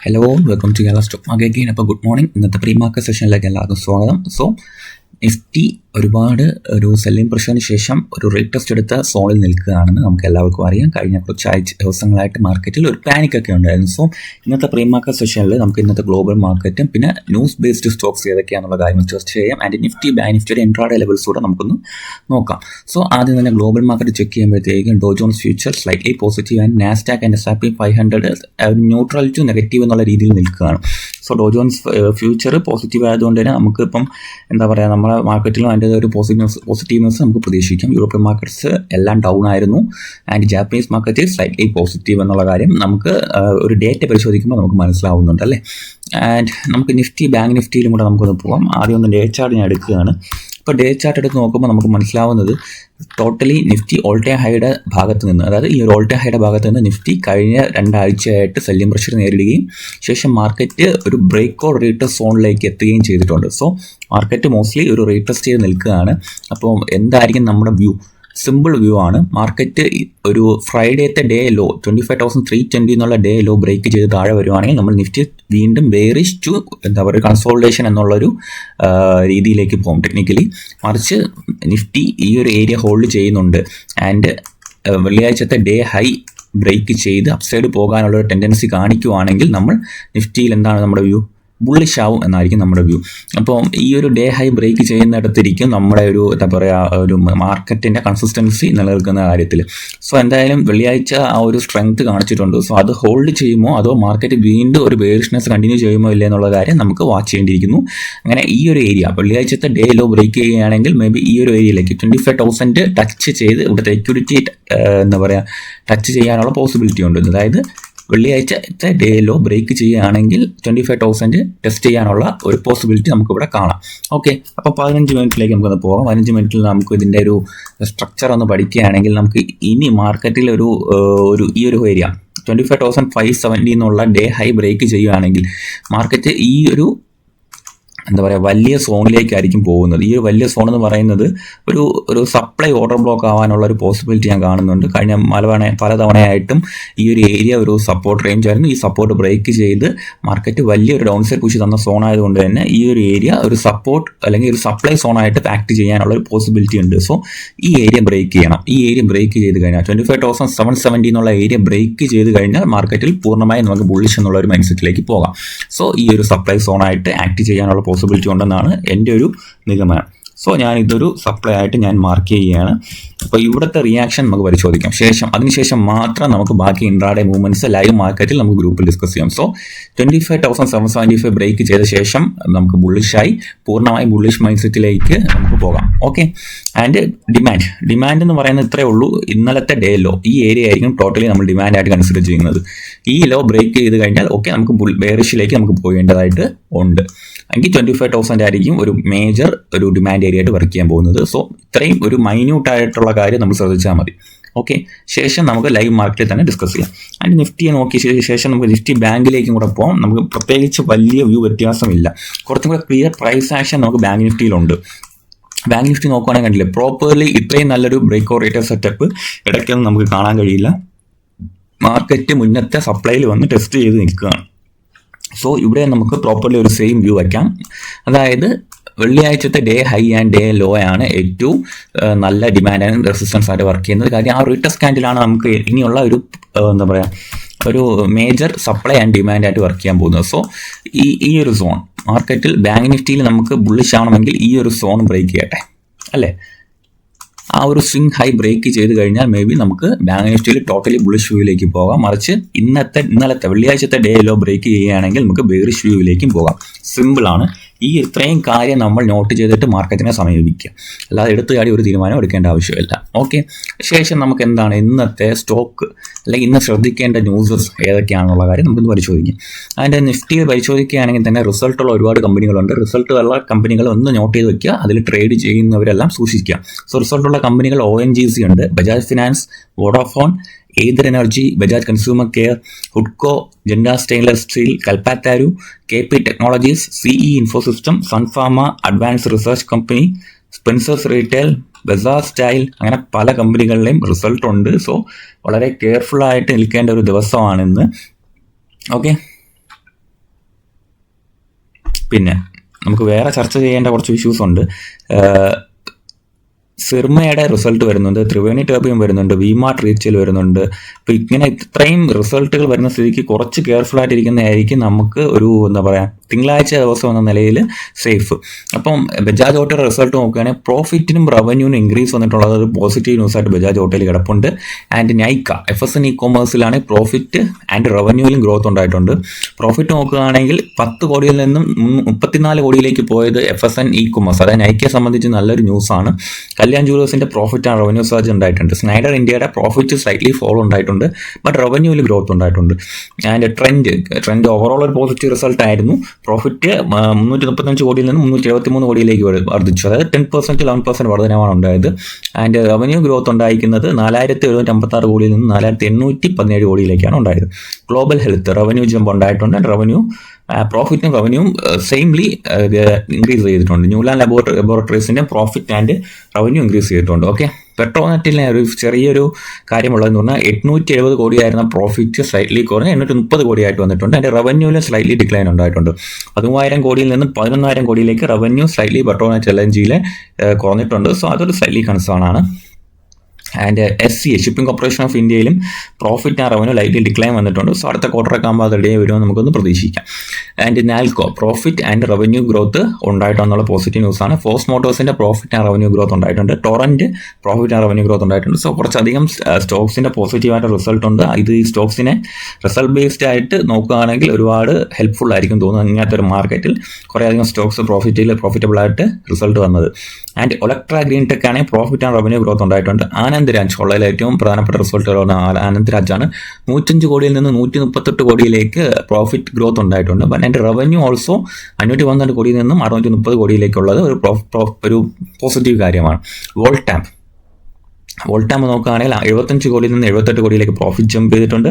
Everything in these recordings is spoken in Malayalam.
Hello, welcome to Kerala stock market again. അപ്പോൾ ഗുഡ് മോർണിംഗ്. ഇന്നത്തെ പ്രീ മാർക്കറ്റ് സെഷനിലേക്ക് എല്ലാവർക്കും സ്വാഗതം. സോ നിഫ്റ്റി ഒരുപാട് ഒരു സെല്ലിംഗ് പ്രഷറിന് ശേഷം ഒരു റേറ്റ് ടെസ്റ്റ് എടുത്ത സോണിൽ നിൽക്കുകയാണെന്ന് നമുക്ക് എല്ലാവർക്കും അറിയാം. കഴിഞ്ഞ കുറച്ച് ദിവസങ്ങളായിട്ട് മാർക്കറ്റിൽ ഒരു പാനിക്കൊക്കെ ഉണ്ടായിരുന്നു. സോ ഇന്നത്തെ പ്രീ മാർക്കറ്റ് സെഷനിൽ നമുക്ക് ഇന്നത്തെ ഗ്ലോബൽ മാർക്കറ്റും പിന്നെ ന്യൂസ് ബേസ്ഡ് സ്റ്റോക്സ് ഏതൊക്കെയാണെന്നുള്ള കാര്യം ചർച്ച ചെയ്യാം. ആൻഡ് നിഫ്റ്റി ബാങ്ക് നിഫ്റ്റിയുടെ ഇൻട്രാഡേ ലെവൽസ് കൂടെ നമുക്കൊന്ന് നോക്കാം. സോ ആദ്യം തന്നെ ഗ്ലോബൽ മാർക്കറ്റ് ചെക്ക് ചെയ്യുമ്പോഴത്തേക്കും Dow Jones future slightly positive and Nasdaq and S&P 500 neutral to negative എന്നുള്ള രീതിയിൽ നിൽക്കുകയാണ്. So Dow Jones future positive ആയതുകൊണ്ട് തന്നെ നമുക്കിപ്പം എന്താ പറയുക, നമ്മുടെ മാർക്കറ്റിലും അതിൻ്റെ ഒരു പോസിറ്റീവ്നെസ് നമുക്ക് പ്രതീക്ഷിക്കാം. യൂറോപ്യൻ മാർക്കറ്റ്സ് എല്ലാം ഡൗൺ ആയിരുന്നു and Japanese market slightly positive എന്നുള്ള കാര്യം നമുക്ക് ഒരു ഡേറ്റ പരിശോധിക്കുമ്പോൾ നമുക്ക് മനസ്സിലാവുന്നുണ്ട് അല്ലേ. ആൻഡ് നമുക്ക് നിഫ്റ്റി ബാങ്ക് നിഫ്റ്റിയിലും കൂടെ നമുക്കൊന്ന് പോകാം. ആദ്യം ഒന്ന് ഡേ ചാർട്ട് ഞാൻ എടുക്കുകയാണ്. ഇപ്പോൾ ഡേ ചാർട്ട് എടുത്ത് നോക്കുമ്പോൾ നമുക്ക് മനസ്സിലാവുന്നത് ടോട്ടലി നിഫ്റ്റി ഓൾ ടൈം ഹൈയുടെ ഭാഗത്ത് നിന്ന്, അതായത് ഈ ഒരു ഓൾ ടൈം ഹൈയുടെ ഭാഗത്ത് നിന്ന് നിഫ്റ്റി കഴിഞ്ഞ 2 ആഴ്ചയായിട്ട് സെല്ലിംഗ് പ്രഷർ നേരിടുകയും ശേഷം മാർക്കറ്റ് ഒരു ബ്രേക്ക് ഓർ റീടെസ്റ്റ് സോണിലേക്ക് എത്തുകയും ചെയ്തിട്ടുണ്ട്. സോ മാർക്കറ്റ് മോസ്റ്റ്ലി ഒരു റീടെസ്റ്റ് ചെയ്ത് നിൽക്കുകയാണ്. അപ്പോൾ എന്തായിരിക്കും നമ്മുടെ വ്യൂ? സിമ്പിൾ വ്യൂ ആണ്. മാർക്കറ്റ് ഒരു ഫ്രൈഡേത്തെ ഡേ ലോ 25,320 എന്നുള്ള ഡേ ലോ ബ്രേക്ക് ചെയ്ത് താഴെ വരുവാണെങ്കിൽ നമ്മൾ നിഫ്റ്റി വീണ്ടും ബെയറിഷ് ടു എന്താ പറയുക കൺസോൾട്ടേഷൻ എന്നുള്ളൊരു രീതിയിലേക്ക് പോകും ടെക്നിക്കലി. മറിച്ച് നിഫ്റ്റി ഈ ഒരു ഏരിയ ഹോൾഡ് ചെയ്യുന്നുണ്ട് ആൻഡ് വെള്ളിയാഴ്ചത്തെ ഡേ ഹൈ ബ്രേക്ക് ചെയ്ത് അപ്സൈഡ് പോകാനുള്ള ഒരു ടെൻഡൻസി കാണിക്കുവാണെങ്കിൽ നമ്മൾ നിഫ്റ്റിയിൽ എന്താണ് നമ്മുടെ വ്യൂ? ബുള്ളിഷ് ആവും എന്നായിരിക്കും നമ്മുടെ വ്യൂ. അപ്പോൾ ഈ ഒരു ഡേ ഹൈ ബ്രേക്ക് ചെയ്യുന്നിടത്തിരിക്കും നമ്മുടെ ഒരു എന്താ പറയുക ഒരു മാർക്കറ്റിൻ്റെ കൺസിസ്റ്റൻസി നിലനിൽക്കുന്ന കാര്യത്തിൽ. സോ എന്തായാലും വെള്ളിയാഴ്ച ആ ഒരു സ്ട്രെങ്ത് കാണിച്ചിട്ടുണ്ട്. സോ അത് ഹോൾഡ് ചെയ്യുമോ അതോ മാർക്കറ്റ് വീണ്ടും ഒരു ബെയറിഷ്നെസ് കണ്ടിന്യൂ ചെയ്യുമോ ഇല്ലേ എന്നുള്ള കാര്യം നമുക്ക് വാച്ച് ചെയ്യേണ്ടിയിരിക്കുന്നു. അങ്ങനെ ഈ ഒരു ഏരിയ വെള്ളിയാഴ്ചത്തെ ഡേ ലോ ബ്രേക്ക് ചെയ്യുകയാണെങ്കിൽ മേ ബി ഈ ഒരു ഏരിയയിലേക്ക് 25,000 ടച്ച് ചെയ്ത് ഇവിടുത്തെ എക്യൂരിറ്റി എന്താ പറയുക ടച്ച് ചെയ്യാനുള്ള പോസിബിലിറ്റി ഉണ്ട്. അതായത് വെള്ളിയാഴ്ചത്തെ ഡേ ലോ ബ്രേക്ക് ചെയ്യുകയാണെങ്കിൽ 25,000 ടെസ്റ്റ് ചെയ്യാനുള്ള ഒരു പോസിബിലിറ്റി നമുക്കിവിടെ കാണാം. ഓക്കെ, അപ്പോൾ 15 മിനിറ്റിലേക്ക് നമുക്കൊന്ന് പോകാം. 15 മിനിറ്റിൽ നമുക്ക് ഇതിൻ്റെ ഒരു സ്ട്രക്ചർ ഒന്ന് പഠിക്കുകയാണെങ്കിൽ നമുക്ക് ഇനി മാർക്കറ്റിൽ ഒരു ഈ ഒരു ഏരിയ 25,570 എന്നുള്ള ഡേ ഹൈ ബ്രേക്ക് ചെയ്യുകയാണെങ്കിൽ മാർക്കറ്റ് ഈ ഒരു എന്താ പറയുക വലിയ സോണിലേക്കായിരിക്കും പോകുന്നത്. ഈ ഒരു വലിയ സോൺ എന്ന് പറയുന്നത് ഒരു സപ്ലൈ ഓർഡർ ബ്ലോക്ക് ആവാനുള്ള ഒരു പോസിബിലിറ്റി ഞാൻ കാണുന്നുണ്ട്. കഴിഞ്ഞ പലതവണയായിട്ടും ഈ ഒരു ഏരിയ ഒരു സപ്പോർട്ട് റേഞ്ച് ആയിരുന്നു. ഈ സപ്പോർട്ട് ബ്രേക്ക് ചെയ്ത് മാർക്കറ്റ് വലിയൊരു ഡൗൺ സൈഡ് പുഷ് തന്ന സോൺ ആയതുകൊണ്ട് തന്നെ ഈ ഒരു ഏരിയ ഒരു സപ്പോർട്ട് അല്ലെങ്കിൽ ഒരു സപ്ലൈ സോണായിട്ട് ആക്ട് ചെയ്യാനുള്ള ഒരു പോസിബിലിറ്റി ഉണ്ട്. സോ ഈ ഏരിയ ബ്രേക്ക് ചെയ്യണം. ഈ ഏരിയ ബ്രേക്ക് ചെയ്ത് കഴിഞ്ഞാൽ 25,770 എന്നുള്ള ഏരിയ ബ്രേക്ക് ചെയ്ത് കഴിഞ്ഞാൽ മാർക്കറ്റിൽ പൂർണ്ണമായും നമുക്ക് ബുള്ളിഷ് എന്നുള്ള ഒരു മൈൻഡ് സെറ്റിലേക്ക് പോകാം. സോ ഈ ഒരു സപ്ലൈ സോണായിട്ട് ആക്ട് ചെയ്യാനുള്ള പോസിബിലിറ്റി ഉണ്ടെന്നാണ് എൻ്റെ ഒരു നിഗമനം. സോ ഞാൻ ഇതൊരു സപ്ലൈ ആയിട്ട് ഞാൻ മാർക്ക് ചെയ്യുകയാണ്. അപ്പോൾ ഇവിടുത്തെ റിയാക്ഷൻ നമുക്ക് പരിശോധിക്കാം. അതിനുശേഷം മാത്രം നമുക്ക് ബാക്കി ഇൻട്രാഡേ മൂവ്മെൻറ്റ്സ് ലൈവ് മാർക്കറ്റിൽ നമുക്ക് ഗ്രൂപ്പിൽ ഡിസ്കസ് ചെയ്യാം. സോ 25,775 ബ്രേക്ക് ചെയ്ത ശേഷം നമുക്ക് ബുള്ളിഷായി പൂർണ്ണമായി ബുള്ളിഷ് മൈൻഡ് സെറ്റിലേക്ക് നമുക്ക് പോകാം. ഓക്കെ, ആൻഡ് ഡിമാൻഡ് എന്ന് പറയുന്നത് ഇത്രയേ ഉള്ളൂ. ഇന്നലത്തെ ഡേ ലോ ഈ ഏരിയ ആയിരിക്കും ടോട്ടലി നമ്മൾ ഡിമാൻഡായിട്ട് കൺസിഡർ ചെയ്യുന്നത്. ഈ ലോ ബ്രേക്ക് ചെയ്ത് കഴിഞ്ഞാൽ ഓക്കെ നമുക്ക് ബെയറിഷിലേക്ക് നമുക്ക് പോകേണ്ടതായിട്ട് ഉണ്ട്. എങ്കിൽ 25,000 ആയിരിക്കും ഒരു മേജർ ഒരു ഡിമാൻഡ് ഏരിയ ആയിട്ട് വർക്ക് ചെയ്യാൻ പോകുന്നത്. സോ ഇത്രയും ഒരു മൈന്യൂട്ടായിട്ടുള്ള കാര്യം നമ്മൾ ശ്രദ്ധിച്ചാൽ മതി. ഓക്കെ, ശേഷം നമുക്ക് ലൈവ് മാർക്കറ്റിൽ തന്നെ ഡിസ്കസ് ചെയ്യാം. ആൻഡ് നിഫ്റ്റിയെ നോക്കിയ ശേഷം നമുക്ക് നിഫ്റ്റി ബാങ്കിലേക്കും കൂടെ പോകാം. നമുക്ക് പ്രത്യേകിച്ച് വലിയ വ്യൂ വ്യത്യാസമില്ല. കുറച്ചും കൂടെ ക്ലിയർ പ്രൈസ് ആക്ഷൻ നമുക്ക് ബാങ്ക് നിഫ്റ്റിയിലുണ്ട്. ബാങ്ക് നിഫ്റ്റി നോക്കുകയാണെങ്കിൽ കണ്ടില്ലേ, പ്രോപ്പർലി ഇത്രയും നല്ലൊരു ബ്രേക്ക് ഓർ റേറ്റ് സെറ്റപ്പ് ഇടയ്ക്കൊന്നും നമുക്ക് കാണാൻ കഴിയില്ല. മാർക്കറ്റ് മുന്നത്തെ സപ്ലൈയിൽ വന്ന് ടെസ്റ്റ് ചെയ്ത് നിൽക്കുകയാണ്. സോ ഇവിടെ നമുക്ക് പ്രോപ്പർലി ഒരു സെയിം വ്യൂ വയ്ക്കാം. അതായത് വെള്ളിയാഴ്ചത്തെ day high and day low ആണ് ഏറ്റവും നല്ല ഡിമാൻഡ് ആൻഡ് റെസിസ്റ്റൻസ് ആയിട്ട് വർക്ക് ചെയ്യുന്നത്. കാര്യം ആ റീടെസ്റ്റ് ക്യാൻഡിലാണ് നമുക്ക് ഇനിയുള്ള ഒരു എന്താ പറയുക ഒരു മേജർ സപ്ലൈ ആൻഡ് ഡിമാൻഡ് ആയിട്ട് വർക്ക് ചെയ്യാൻ പോകുന്നത്. സോ ഈ ഒരു സോൺ മാർക്കറ്റിൽ ബാങ്ക് നിഫ്റ്റിയിൽ നമുക്ക് ബുള്ളിഷ് ആവണമെങ്കിൽ ഈ ഒരു സോൺ ബ്രേക്ക് ചെയ്യട്ടെ അല്ലേ. ആ ഒരു സ്വിംഗ് ഹൈ ബ്രേക്ക് ചെയ്ത് കഴിഞ്ഞാൽ മേ ബി നമുക്ക് ബാങ്ക് നിഫ്റ്റിയിൽ ടോട്ടലി ബുള്ളിഷ് വ്യൂവിലേക്ക് പോകാം. മറിച്ച് ഇന്നലത്തെ വെള്ളിയാഴ്ചത്തെ ഡേ ലോ ബ്രേക്ക് ചെയ്യുകയാണെങ്കിൽ നമുക്ക് ബെയറിഷ് വ്യൂവിലേക്കും പോകാം. സിമ്പിളാണ്. ഈ ഇത്രയും കാര്യം നമ്മൾ നോട്ട് ചെയ്തിട്ട് മാർക്കറ്റിനെ സമീപിക്കുക, അല്ലാതെ എടുത്തു ചാടി ഒരു തീരുമാനം എടുക്കേണ്ട ആവശ്യമില്ല. ഓക്കെ, ശേഷം നമുക്ക് എന്താണ് ഇന്നത്തെ സ്റ്റോക്ക് അല്ലെങ്കിൽ ഇന്ന് ശ്രദ്ധിക്കേണ്ട ന്യൂസസ് ഏതൊക്കെയാണെന്നുള്ള കാര്യം നമുക്കിന്ന് പരിശോധിക്കാം. അതിൻ്റെ നിഫ്റ്റിയിൽ പരിശോധിക്കുകയാണെങ്കിൽ തന്നെ റിസൾട്ടുള്ള ഒരുപാട് കമ്പനികളുണ്ട്. റിസൾട്ടുള്ള കമ്പനികൾ ഒന്ന് നോട്ട് ചെയ്ത് വയ്ക്കുക, അതിൽ ട്രേഡ് ചെയ്യുന്നവരെല്ലാം സൂക്ഷിക്കുക. സോ റിസൾട്ടുള്ള കമ്പനികൾ ONGC ഉണ്ട്, Bajaj finance, Vodafone, Ather energy, Bajaj consumer care, ഹുഡ്കോ, Jindal stainless steel, Kalpataru, KP technologies, CE info system, Sun Pharma, advance research company, Spencer's retail, Bazaar style, അങ്ങനെ പല കമ്പനികളിലെയും റിസൾട്ട് ഉണ്ട്. സോ വളരെ കെയർഫുള്ളായിട്ട് നിൽക്കേണ്ട ഒരു ദിവസമാണിന്ന്. ഓക്കെ, പിന്നെ നമുക്ക് വേറെ ചർച്ച ചെയ്യേണ്ട കുറച്ച് ഇഷ്യൂസ് ഉണ്ട്. സിർമയുടെ റിസൾട്ട് വരുന്നുണ്ട്, ത്രിവേണി ടർബിയം വരുന്നുണ്ട്, വിമാർട്ട് റീച്ചിൽ വരുന്നുണ്ട്. അപ്പോൾ ഇങ്ങനെ ഇത്രയും റിസൾട്ടുകൾ വരുന്ന സ്ഥിതിക്ക് കുറച്ച് കെയർഫുൾ ആയിട്ടിരിക്കുന്നതായിരിക്കും നമുക്ക് ഒരു എന്താ പറയുക തിങ്കളാഴ്ച ദിവസം എന്ന നിലയിൽ സേഫ്. അപ്പം ബജാജ് ഓട്ടോയുടെ റിസൾട്ട് നോക്കുകയാണെങ്കിൽ പ്രോഫിറ്റിനും റവന്യൂവിനും ഇൻക്രീസ് വന്നിട്ടുള്ളത് ഒരു പോസിറ്റീവ് ന്യൂസായിട്ട് ബജാജ് ഓട്ടോയിൽ കിടപ്പുണ്ട്. ആൻഡ് നൈക്ക FSN ഇ കോമേഴ്സിലാണ് പ്രോഫിറ്റ് ആൻഡ് റവന്യൂവിലും ഗ്രോത്ത് ഉണ്ടായിട്ടുണ്ട്. പ്രോഫിറ്റ് നോക്കുകയാണെങ്കിൽ 10 കോടിയിൽ നിന്നും 34 കോടിയിലേക്ക് പോയത് FSN ഇ കോമേഴ്സ്, അതായത് നൈക്കയെ സംബന്ധിച്ച് നല്ലൊരു ന്യൂസാണ്. കല്യാൺ ജുവലേഴ്സിന്റെ പ്രോഫിറ്റ് ആൻഡ് റവന്യൂ സർജ് ഉണ്ടായിട്ടുണ്ട്. സ്നൈഡർ ഇന്ത്യയുടെ പ്രോഫിറ്റ് സ്ലൈറ്റ്ലി ഫോൾ ഉണ്ടായിട്ടുണ്ട്, ബട്ട് റവന്യൂവിൽ ഗ്രോത്ത് ഉണ്ടായിട്ടുണ്ട്. ആൻഡ് ട്രെൻഡ് ഓവറോൾ ഒരു പോസിറ്റീവ് റിസൾട്ട് ആയിരുന്നു. പ്രോഫിറ്റ് 335 കോടിയിൽ നിന്ന് 373 കോടിയിലേക്ക് വർദ്ധിച്ചു, അതായത് 10% 11% വർധനമാണ് ഉണ്ടായത്. ആൻഡ് റവന്യൂ ഗ്രോത്ത് ഉണ്ടായിരിക്കുന്നത് 4756 കോടിയിൽ നിന്ന് 4817 കോടിയിലേക്കാണ് ഉണ്ടായത്. ഗ്ലോബൽ ഹെൽത്ത് റവന്യൂ ജമ്പ് ഉണ്ടായിട്ടുണ്ട്. റവന്യൂ പ്രോഫിറ്റും റവന്യൂവും സെയിംലി ഇൻക്രീസ് ചെയ്തിട്ടുണ്ട്. ന്യൂലാൻഡ് ലബോറട്ടറീസിന്റെ പ്രോഫിറ്റ് ആൻഡ് റവന്യൂ ഇൻക്രീസ് ചെയ്തിട്ടുണ്ട്. ഓക്കെ, പെട്രോനെറ്റിലെ ഒരു ചെറിയൊരു കാര്യമുള്ളതെന്ന് പറഞ്ഞാൽ 870 കോടിയായിരുന്ന പ്രോഫിറ്റ് സ്ലൈറ്റ്ലി കുറഞ്ഞ് 830 കോടിയായിട്ട് വന്നിട്ടുണ്ട്. അതിൻ്റെ റവന്യൂവിൽ സ്ലൈറ്റ്ലി ഡിക്ലൈൻ ഉണ്ടായിട്ടുണ്ട്. 3000 കോടിയിൽ നിന്ന് 11,000 കോടിയിലേക്ക് റവന്യൂ സ്ലൈറ്റ്ലി പെട്രോനെറ്റ് LNGയിൽ കുറഞ്ഞിട്ടുണ്ട്. സോ അതൊരു സ്ലൈറ്റ്ലി കൺസേൺ ആണ്. And SCA shipping corporation of ഇന്ത്യയിലും profit and revenue lightly decline വന്നിട്ടുണ്ട്. സോ അടുത്ത ക്വാർട്ടറൊക്കെ ആകുമ്പോൾ അത് റെഡി വരുമെന്ന് നമുക്കൊന്ന് പ്രതീക്ഷിക്കാം. And NALCO profit and revenue growth ഉണ്ടായിട്ടുള്ള പോസിറ്റീവ് ന്യൂസാണ്. ഫോഴ്സ് മോട്ടോഴ്സിന്റെ പ്രോഫിറ്റ് ആൻഡ് റവന്യൂ ഗ്രോത്ത് ഉണ്ടായിട്ടുണ്ട്. Torrent profit and revenue growth ഉണ്ടായിട്ടുണ്ട്. സോ കുറച്ചധികം സ്റ്റോക്സിന്റെ പോസിറ്റീവായിട്ട് റിസൾട്ട് ഉണ്ട്. ഇത് ഈ സ്റ്റോക്സിനെ റിസൾട്ട് ബേസ്ഡ് ആയിട്ട് നോക്കുകയാണെങ്കിൽ ഒരുപാട് ഹെൽപ്ഫുൾ ആയിരിക്കും തോന്നുന്നു. ഇങ്ങനത്തെ ഒരു മാർക്കറ്റിൽ കുറേയധികം സ്റ്റോക്സ് പ്രോഫിറ്റബിൾ ആയിട്ട് റിസൾട്ട് വന്നത്. ആൻഡ് ഒലക്ട്ര ഗ്രീൻ ടെക് ആണെങ്കിൽ പ്രോഫിറ്റ് ആൻഡ് റവന്യൂ ഗ്രോത്ത് ഉണ്ടായിട്ടുണ്ട്. ആനന്ദ് രാജ് ഉള്ളതിൽ ഏറ്റവും പ്രധാനപ്പെട്ട റിസൾട്ടുകളാണ്. ആനന്ദ് രാജാണ് 105 കോടിയിൽ നിന്ന് 138 കോടിയിലേക്ക് പ്രോഫിറ്റ് ഗ്രോത്ത് ഉണ്ടായിട്ടുണ്ട്. അതിൻ്റെ റവന്യൂ ഓൾസോ 512 കോടിയിൽ നിന്നും 630 കോടിയിലേക്കുള്ളത് ഒരു പോസിറ്റീവ് കാര്യമാണ്. വോൾട്ടാം നോക്കുകയാണെങ്കിൽ 75 കോടിയിൽ നിന്ന് 78 കോടിയിലേക്ക് പ്രോഫിറ്റ് ജമ്പ് ചെയ്തിട്ടുണ്ട്.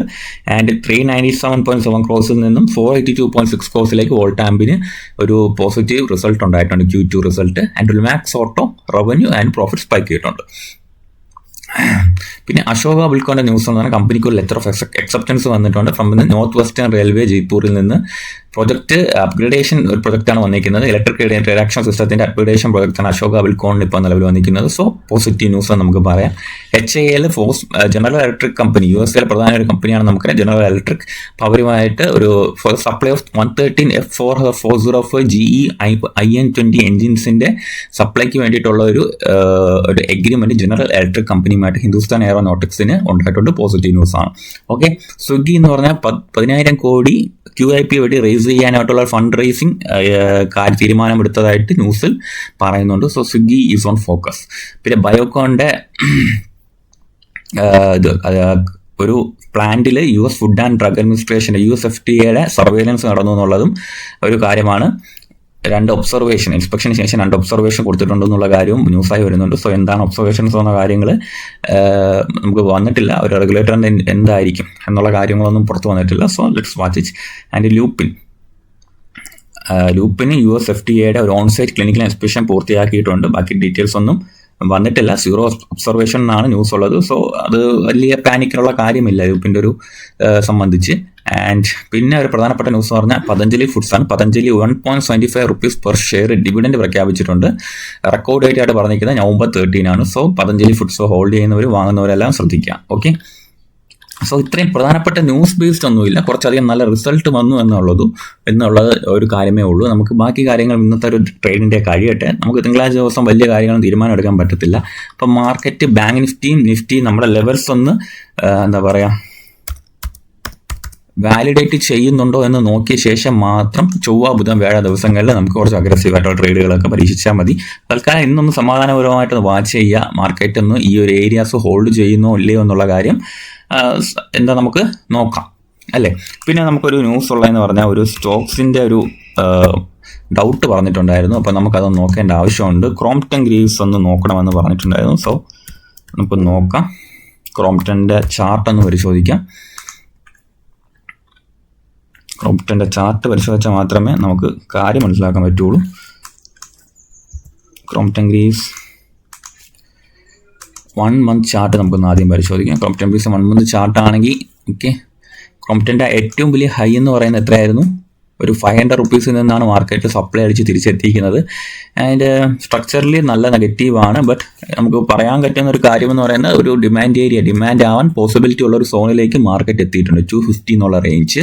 ആൻഡ് 397.7 ക്രോസിൽ നിന്നും 482.6 ക്രോസിലേക്ക് വോൾട്ടാമ്പിന് ഒരു പോസിറ്റീവ് റിസൾട്ട് ഉണ്ടായിട്ടുണ്ട്, Q2 result. And Lumax auto revenue and profit spike ചെയ്തിട്ടുണ്ട്. പിന്നെ അശോക ബിൽക്കോന്റെ ന്യൂസ് എന്ന് പറഞ്ഞാൽ കമ്പനിക്ക് ഒരു ലെറ്റർ ഓഫ് അക്സെപ്റ്റൻസ് വന്നിട്ടുണ്ട് ഫ്രം നോർത്ത് വെസ്റ്റേൺ റെയിൽവേ ജയ്പൂരിൽ നിന്ന്. പ്രൊജക്ട് അപ്ഗ്രേഡേഷൻ ഒരു പ്രൊജക്റ്റാണ് വന്നിരിക്കുന്നത്. ഇലക്ട്രിക് റിയാക്ഷൻ സിസ്റ്റത്തിന്റെ അപ്ഗ്രേഡേഷൻ പ്രൊജക്റ്റാണ് അശോക ബിൽക്കോണിൽ ഇപ്പോൾ നിലവിൽ വന്നിരിക്കുന്നത്. സോ പോസിറ്റീവ് ന്യൂസ് എന്ന് നമുക്ക് പറയാം. HAL general electric company USA പ്രധാന ഒരു കമ്പനിയാണ് നമുക്കറിയാം. ജനറൽ ഇലക്ട്രിക് അവരുമായിട്ട് ഒരു supply of 113F405 GE IN20 എൻജിൻസിന്റെ സപ്ലൈക്ക് വേണ്ടിയിട്ടുള്ള ഒരു എഗ്രിമെന്റ് ജനറൽ ഇലക്ട്രിക് കമ്പനിയുമായിട്ട് ഹിന്ദുസ്ഥാൻ എയറോനോട്ടിക്സിന് ഉണ്ടായിട്ടുണ്ട്. പോസിറ്റീവ് ന്യൂസ് ആണ്. ഓക്കെ, സ്വിഗ്ഗി എന്ന് പറഞ്ഞാൽ 10,000 കോടി QIP വഴി റേസ് ചെയ്യാനായിട്ടുള്ള ഫണ്ട് റേസിംഗ് തീരുമാനമെടുത്തതായിട്ട് ന്യൂസിൽ പറയുന്നുണ്ട്. So Swiggy is on focus. പിന്നെ ബയോകോണിന്റെ ഒരു പ്ലാന്റിൽ US ഫുഡ് ആൻഡ് ഡ്രഗ് അഡ്മിനിസ്ട്രേഷൻ്റെ USFDA സർവൈലൻസ് നടന്നു എന്നുള്ളതും ഒരു കാര്യമാണ്. 2 ഒബ്സർവേഷൻ ഇൻസ്പെക്ഷന് ശേഷം 2 ഒബ്സർവേഷൻ കൊടുത്തിട്ടുണ്ടെന്നുള്ള കാര്യവും ന്യൂസായി വരുന്നുണ്ട്. സോ എന്താണ് ഒബ്സർവേഷൻസ് എന്ന കാര്യങ്ങൾ നമുക്ക് വന്നിട്ടില്ല. ഒരു റെഗുലേറ്ററിൻ്റെ എന്തായിരിക്കും എന്നുള്ള കാര്യങ്ങളൊന്നും പുറത്ത് വന്നിട്ടില്ല. So let's watch it. And ലൂപ്പിന് USFDA ഒരു ഓൺസൈറ്റ് ക്ലിനിക്കൽ ഇൻസ്പെക്ഷൻ പൂർത്തിയാക്കിയിട്ടുണ്ട്. ബാക്കി ഡീറ്റെയിൽസ് ഒന്നും വന്നിട്ടില്ല. 0 ഒബ്സർവേഷൻ എന്നാണ് ന്യൂസ് ഉള്ളത്. സോ അത് വലിയ പാനിക്കിനുള്ള കാര്യമില്ല ലൂപ്പിൻ്റെ ഒരു സംബന്ധിച്ച്. ആൻഡ് പിന്നെ ഒരു പ്രധാനപ്പെട്ട ന്യൂസ് പറഞ്ഞാൽ പതഞ്ജലി ഫുഡ്സ് ആണ്. Patanjali 1.75 rupees per share dividend പ്രഖ്യാപിച്ചിട്ടുണ്ട്. റെക്കോർഡ് ഡേറ്റ് ആയിട്ട് പറഞ്ഞിരിക്കുന്നത് November 13 so Patanjali foods hold ചെയ്യുന്നവർ വാങ്ങുന്നവരെല്ലാം ശ്രദ്ധിക്കുക. ഓക്കെ, സോ ഇത്രയും പ്രധാനപ്പെട്ട ന്യൂസ് ബേസ്ഡ് ഒന്നുമില്ല. കുറച്ചധികം നല്ല റിസൾട്ട് വന്നു എന്നുള്ളത് ഒരു കാര്യമേ ഉള്ളൂ. നമുക്ക് ബാക്കി കാര്യങ്ങൾ ഇന്നത്തെ ഒരു ട്രേഡിൻ്റെ കഴിയട്ടെ. നമുക്ക് തിങ്കളാഴ്ച ദിവസം വലിയ കാര്യങ്ങളും തീരുമാനം എടുക്കാൻ പറ്റത്തില്ല. അപ്പം മാർക്കറ്റ് ബാങ്ക് നിഫ്റ്റി നമ്മുടെ ലെവൽസ് ഒന്ന് എന്താ പറയുക വാലിഡേറ്റ് ചെയ്യുന്നുണ്ടോ എന്ന് നോക്കിയ ശേഷം മാത്രം ചൊവ്വ ബുധൻ വ്യാഴ ദിവസങ്ങളിൽ നമുക്ക് കുറച്ച് അഗ്രസീവായിട്ടുള്ള ട്രേഡുകളൊക്കെ പരീക്ഷിച്ചാൽ മതി. തൽക്കാലം ഇന്നൊന്ന് സമാധാനപരമായിട്ട് വാച്ച് ചെയ്യുക. മാർക്കറ്റ് ഒന്ന് ഈ ഒരു ഏരിയാസ് ഹോൾഡ് ചെയ്യുന്നോ ഇല്ലയോ എന്നുള്ള കാര്യം നമുക്ക് നോക്കാം അല്ലേ. പിന്നെ നമുക്കൊരു ന്യൂസ് ഉള്ളതെന്ന് പറഞ്ഞാൽ ഒരു സ്റ്റോക്സിൻ്റെ ഒരു ഡൗട്ട് പറഞ്ഞിട്ടുണ്ടായിരുന്നു. അപ്പോൾ നമുക്കതൊന്ന് നോക്കേണ്ട ആവശ്യമുണ്ട്. ക്രോംപ്ടൺ ഗ്രീവ്സ് ഒന്ന് നോക്കണമെന്ന് പറഞ്ഞിട്ടുണ്ടായിരുന്നു. സോ നമുക്ക് നോക്കാം. ക്രോംപ്ടൻ്റെ ചാർട്ട് ഒന്ന് പരിശോധിക്കാം. ക്രോംപ്ടൻ്റെ ചാർട്ട് പരിശോധിച്ചാൽ മാത്രമേ നമുക്ക് കാര്യം മനസ്സിലാക്കാൻ പറ്റുള്ളൂ. ക്രോംപ്ടൺ ഗ്രീവ്സ് 1 month ചാർട്ട് നമുക്കൊന്ന് ആദ്യം പരിശോധിക്കാം. ക്രോംപ്ടൺ ഗ്രീവ്സ് 1 month ചാർട്ട് ആണെങ്കിൽ ഓക്കെ, ക്രോംപ്ടൻ്റെ ഏറ്റവും വലിയ ഹൈ എന്ന് പറയുന്നത് എത്രയായിരുന്നു? ഒരു 500 റുപ്പീസിൽ നിന്നാണ് മാർക്കറ്റ് സപ്ലൈ അടിച്ച് തിരിച്ചെത്തിയിരിക്കുന്നത്. ആൻഡ് സ്ട്രക്ചറലി നല്ല നെഗറ്റീവാണ്. ബട്ട് നമുക്ക് പറയാൻ പറ്റുന്ന ഒരു കാര്യമെന്ന് പറയുന്നത് ഒരു ഡിമാൻഡ് ആവാൻ പോസിബിലിറ്റി ഉള്ള ഒരു സോണിലേക്ക് മാർക്കറ്റ് എത്തിയിട്ടുണ്ട്, 250 എന്നുള്ള റേഞ്ച്.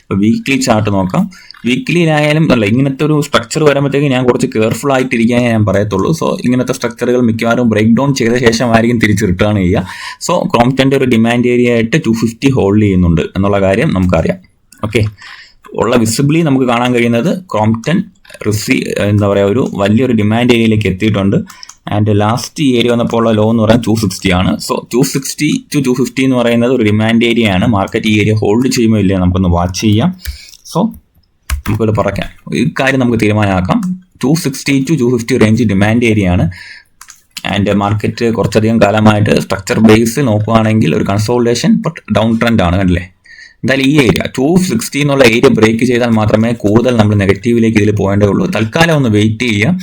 ഇപ്പോൾ വീക്ക്ലി ചാർട്ട് നോക്കാം. വീക്ക്ലിയിലായാലും അല്ല, ഇങ്ങനത്തെ ഒരു സ്ട്രക്ചർ വരുമ്പോഴത്തേക്ക് ഞാൻ കുറച്ച് കെയർഫുൾ ആയിട്ടിരിക്കാനേ ഞാൻ പറയത്തുള്ളൂ. സോ ഇങ്ങനത്തെ സ്ട്രക്ചറുകൾ മിക്കവാറും ബ്രേക്ക് ഡൗൺ ചെയ്ത ശേഷമായിരിക്കും തിരിച്ച് റിട്ടേൺ ചെയ്യുക. സോ ക്രോംപ്ടൻ്റെ ഒരു ഡിമാൻഡ് ഏരിയ ആയിട്ട് 250 ഹോൾഡ് ചെയ്യുന്നുണ്ട് എന്നുള്ള കാര്യം നമുക്കറിയാം. ഓക്കെ, ഉള്ള വിസിബിളി നമുക്ക് കാണാൻ കഴിയുന്നത് ക്രോംപ്ടൺ എന്താ പറയുക, ഒരു വലിയൊരു ഡിമാൻഡ് ഏരിയയിലേക്ക് എത്തിയിട്ടുണ്ട്. ആൻഡ് ലാസ്റ്റ് ഏരിയ വന്നപ്പോൾ ഉള്ള ലോ എന്ന് പറയുന്നത് 260 ആണ്. സോ 260 to 250 എന്ന് പറയുന്നത് ഒരു ഡിമാൻഡ് ഏരിയ ആണ്. മാർക്കറ്റ് ഈ ഏരിയ ഹോൾഡ് ചെയ്യുമോ ഇല്ലേ നമുക്കൊന്ന് വാച്ച് ചെയ്യാം. സോ നമുക്കിത് പറയാം, ഈ കാര്യം നമുക്ക് തീരുമാനമാക്കാം. 260 to 250 റേഞ്ച് ഡിമാൻഡ് ഏരിയ ആണ്. ആൻഡ് മാർക്കറ്റ് കുറച്ചധികം കാലമായിട്ട് സ്ട്രക്ചർ ബേസ് നോക്കുകയാണെങ്കിൽ ഒരു കൺസോളിഡേഷൻ ബട്ട് ഡൗൺ ട്രെൻഡ് ആണ്, കണ്ടില്ലേ. എന്തായാലും ഈ ഏരിയ 260 എന്നുള്ള ഏരിയ ബ്രേക്ക് ചെയ്താൽ മാത്രമേ കൂടുതൽ നമ്മൾ നെഗറ്റീവിലേക്ക് ഇതിൽ പോകേണ്ടതുള്ളൂ. തൽക്കാലം ഒന്ന് വെയിറ്റ് ചെയ്യുക.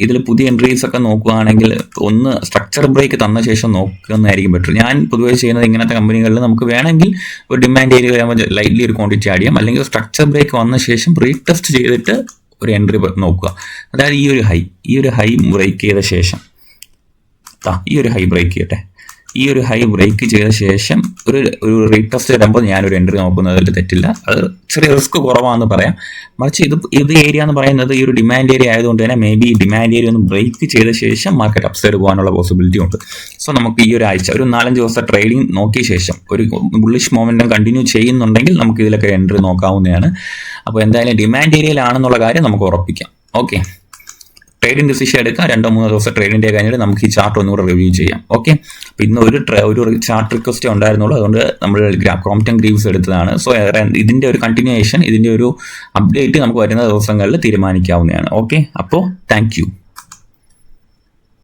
ഇതിൽ പുതിയ എൻട്രീസ് ഒക്കെ നോക്കുകയാണെങ്കിൽ ഒന്ന് സ്ട്രക്ചർ ബ്രേക്ക് തന്ന ശേഷം നോക്കുന്നതായിരിക്കും ബെറ്റർ. ഞാൻ പൊതുവേ ചെയ്യുന്നത് ഇങ്ങനത്തെ കമ്പനികളിൽ നമുക്ക് വേണമെങ്കിൽ ഒരു ഡിമാൻഡ് ഏരിയ വരുമ്പോൾ ലൈറ്റ്ലി ഒരു ക്വാണ്ടിറ്റി ആഡ് ചെയ്യാം, അല്ലെങ്കിൽ സ്ട്രക്ചർ ബ്രേക്ക് വന്ന ശേഷം റീടെസ്റ്റ് ചെയ്തിട്ട് ഒരു എൻട്രി നോക്കുക. അതായത് ഈ ഒരു ഹൈ ബ്രേക്ക് ചെയ്ത ശേഷം ഈ ഒരു ഹൈ ബ്രേക്ക് ചെയ്ത ശേഷം ഒരു റീടെസ്റ്റ് വരുമ്പോൾ ഞാനൊരു എൻട്രി നോക്കുന്നതിൽ തെറ്റില്ല. അത് ചെറിയ റിസ്ക് കുറവാണെന്ന് പറയാം. മറിച്ച് ഇത് ഏരിയ എന്ന് പറയുന്നത് ഈ ഒരു ഡിമാൻഡ് ഏരിയ ആയതുകൊണ്ട് തന്നെ മേ ബി ഈ ഡിമാൻഡ് ഏരിയ ഒന്ന് ബ്രേക്ക് ചെയ്ത ശേഷം മാർക്കറ്റ് അപ്സൈഡ് പോകാനുള്ള പോസിബിലിറ്റി ഉണ്ട്. സോ നമുക്ക് ഈ ഒരു ആഴ്ച ഒരു 4-5 ദിവസത്തെ ട്രേഡിംഗ് നോക്കിയ ശേഷം ഒരു ബുള്ളിഷ് മൊമെന്റം കണ്ടിന്യൂ ചെയ്യുന്നുണ്ടെങ്കിൽ നമുക്ക് ഇതിലൊക്കെ എൻട്രി നോക്കാവുന്നതാണ്. അപ്പോൾ എന്തായാലും ഡിമാൻഡ് ഏരിയയിലാണെന്നുള്ള കാര്യം നമുക്ക് ഉറപ്പിക്കാം. ഓക്കെ, ട്രേഡിംഗ് ഡിസിഷൻ എടുക്കാം. 2-3 ദിവസം ട്രേഡിംഗ് കഴിഞ്ഞിട്ട് നമുക്ക് ഈ ചാർട്ട് ഒന്നുകൂടെ റിവ്യൂ ചെയ്യാം. ഓക്കെ, അപ്പോൾ ഇന്ന് ഒരു ചാർട്ട് റിക്വസ്റ്റ് ഉണ്ടായിരുന്നുള്ളൂ, അതുകൊണ്ട് നമ്മൾ ക്രോംപ്ടൺ ഗ്രീവ്സ് എടുത്തതാണ്. സോ ഇതിൻ്റെ ഒരു കണ്ടിന്യൂവേഷൻ, ഇതിൻ്റെ ഒരു അപ്ഡേറ്റ് നമുക്ക് വരുന്ന ദിവസങ്ങളിൽ തീരുമാനിക്കാവുന്നതാണ്. ഓക്കെ, അപ്പോൾ താങ്ക് യു.